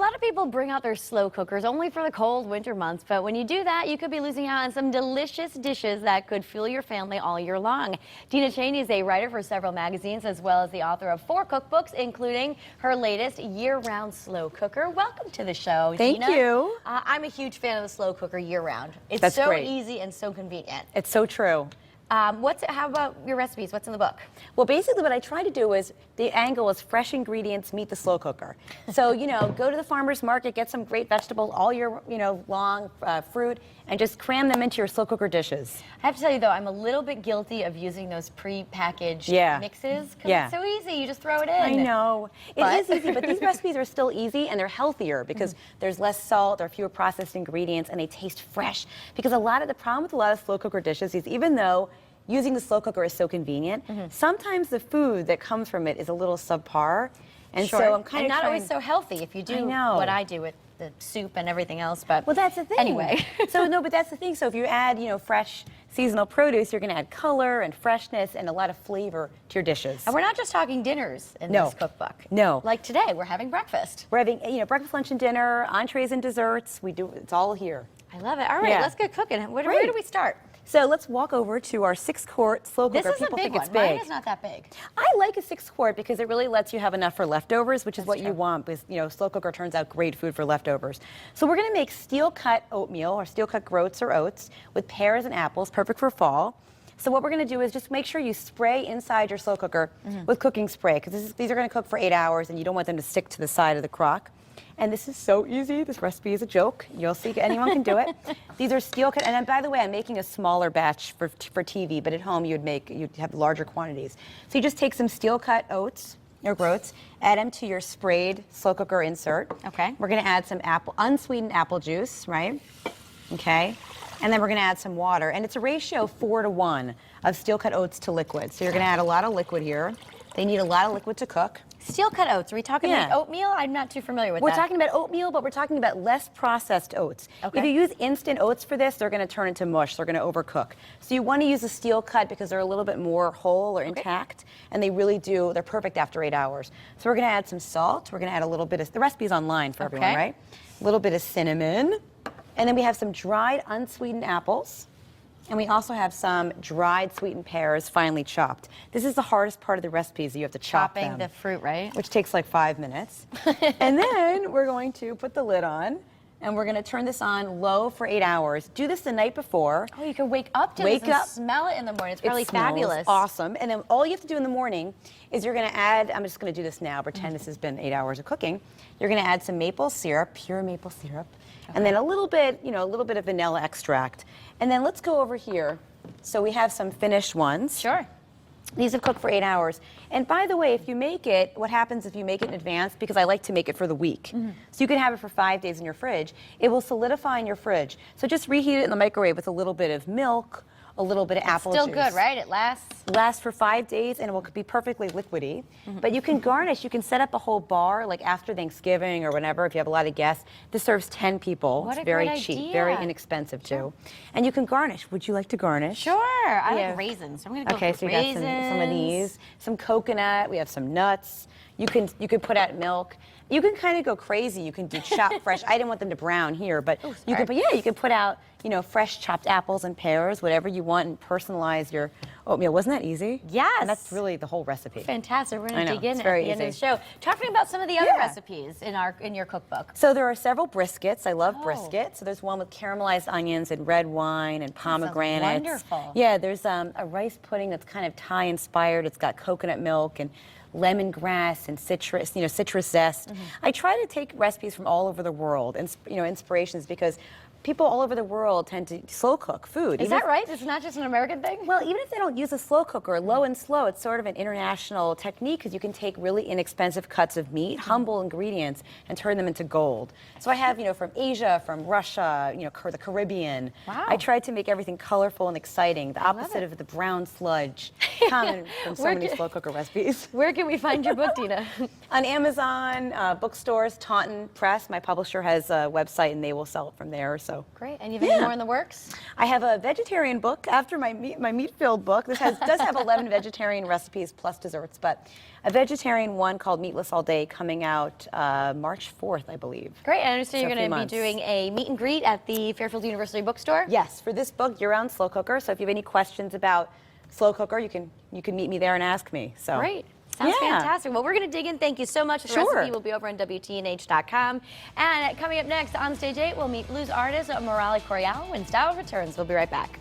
lot of people bring out their slow cookers only for the cold winter months, but when you do that, you could be losing out on some delicious dishes that could fuel your family all year long. Dina Cheney is a writer for several magazines as well as the author of 4 cookbooks, including her latest year-round slow cooker. Welcome to the show, Thank Dina. you. I'm a huge fan of the slow cooker year-round. It's That's so great. easy and so convenient. It's so true. How about your recipes? What's in the book? Well, basically what I try to do is, the angle is fresh ingredients meet the slow cooker. So, go to the farmer's market, get some great vegetables all year, long, fruit, and just cram them into your slow cooker dishes. I have to tell you though, I'm a little bit guilty of using those pre-packaged mixes because it's so easy. You just throw it in. I know. It is easy, but these recipes are still easy and they're healthier because there's less salt, there are fewer processed ingredients, and they taste fresh. Because the problem with a lot of slow cooker dishes is even though using the slow cooker is so convenient, sometimes the food that comes from it is a little subpar. And so I'm kind of not always so healthy if you do what I do with the soup and everything else, but well, that's the thing. Anyway. But that's the thing. So if you add, fresh seasonal produce, you're going to add color and freshness and a lot of flavor to your dishes. And we're not just talking dinners in this cookbook. No. Like today, we're having breakfast. We're having, breakfast, lunch, and dinner, entrees and desserts. It's all here. I love it. All right, let's get cooking. Where do we start? So let's walk over to our 6-quart slow cooker. This is People a big think one. it's big. Mine is not that big. I like a 6-quart because it really lets you have enough for leftovers, which is what you want because, slow cooker turns out great food for leftovers. So we're going to make steel-cut oatmeal or steel-cut groats or oats with pears and apples, perfect for fall. So what we're going to do is just make sure you spray inside your slow cooker with cooking spray because these are going to cook for 8 hours and you don't want them to stick to the side of the crock. And this is so easy. This recipe is a joke. You'll see anyone can do it. These are steel cut. And then, by the way, I'm making a smaller batch for TV, but at home you'd have larger quantities. So you just take some steel cut oats or groats, add them to your sprayed slow cooker insert. Okay. We're going to add some unsweetened apple juice, right? Okay. And then we're going to add some water. And it's a ratio 4-to-1 of steel cut oats to liquid. So you're going to add a lot of liquid here. They need a lot of liquid to cook. Steel cut oats. Are we talking like oatmeal? I'm not too familiar with that. We're talking about oatmeal, but we're talking about less processed oats. Okay. If you use instant oats for this, they're going to turn into mush. They're going to overcook. So you want to use a steel cut because they're a little bit more whole or intact, and they're perfect after 8 hours. So we're going to add some salt. We're going to add a little bit of, the recipe's online for everyone, right? A little bit of cinnamon. And then we have some dried unsweetened apples. And we also have some dried sweetened pears finely chopped. This is the hardest part of the recipe is you have to chop them. Chopping the fruit, right? Which takes like 5 minutes. And then we're going to put the lid on and we're going to turn this on low for 8 hours. Do this the night before. Oh, you can wake up to this and smell it in the morning. It's probably fabulous. Awesome. And then all you have to do in the morning is you're going to add, I'm just going to do this now, pretend this has been 8 hours of cooking. You're going to add some maple syrup, pure maple syrup. And then a little bit of vanilla extract. And then let's go over here. So we have some finished ones. Sure. These have cooked for 8 hours. And by the way, if you make it, what happens if you make it in advance, because I like to make it for the week. So you can have it for 5 days in your fridge. It will solidify in your fridge. So just reheat it in the microwave with a little bit of milk, a little bit of apple juice. Still good, right? It lasts? Lasts for 5 days and it will be perfectly liquidy. But you can garnish, you can set up a whole bar like after Thanksgiving or whenever if you have a lot of guests. This serves 10 people. What it's a very great cheap, idea. very inexpensive too. And you can garnish. Would you like to garnish? Sure. I like raisins. I'm going to go for for raisins. raisins. So you got some of these, some coconut, we have some nuts. You can put out milk. You can kind of go crazy. You can do chopped fresh. I didn't want them to brown here, but you can put out, fresh chopped apples and pears, whatever you want, and personalize your oatmeal. Wasn't that easy? Yes. And that's really the whole recipe. Fantastic. We're going to dig in at the end of the show. Talk to me about some of the other recipes in your cookbook. So there are several briskets. I love brisket. So there's one with caramelized onions and red wine and pomegranates. Wonderful. Yeah, there's a rice pudding that's kind of Thai inspired. It's got coconut milk and lemongrass and citrus, citrus zest. I try to take recipes from all over the world and, inspirations because people all over the world tend to slow cook food. Is that right? It's not just an American thing? Well, even if they don't use a slow cooker, low and slow, it's sort of an international technique because you can take really inexpensive cuts of meat, humble ingredients, and turn them into gold. So I have, from Asia, from Russia, the Caribbean. Wow. I tried to make everything colorful and exciting, the opposite of the brown sludge common from so many slow cooker recipes. Where can we find your book, Dina? On Amazon, bookstores, Taunton Press. My publisher has a website and they will sell it from there. So Great. And you have any more in the works? I have a vegetarian book after my meat-filled book. This does have 11 vegetarian recipes plus desserts, but a vegetarian one called Meatless All Day coming out March 4th, I believe. Great. I understand So you're going to be doing a meet and greet at the Fairfield University bookstore. Yes, for this book, year-round slow cooker. So if you have any questions about slow cooker, you can meet me there and ask me. So Great. Sounds fantastic. Well, we're going to dig in. Thank you so much. The recipe will be over on WTNH.com. And coming up next on Stage 8, we'll meet blues artist Morale Corial when Style returns. We'll be right back.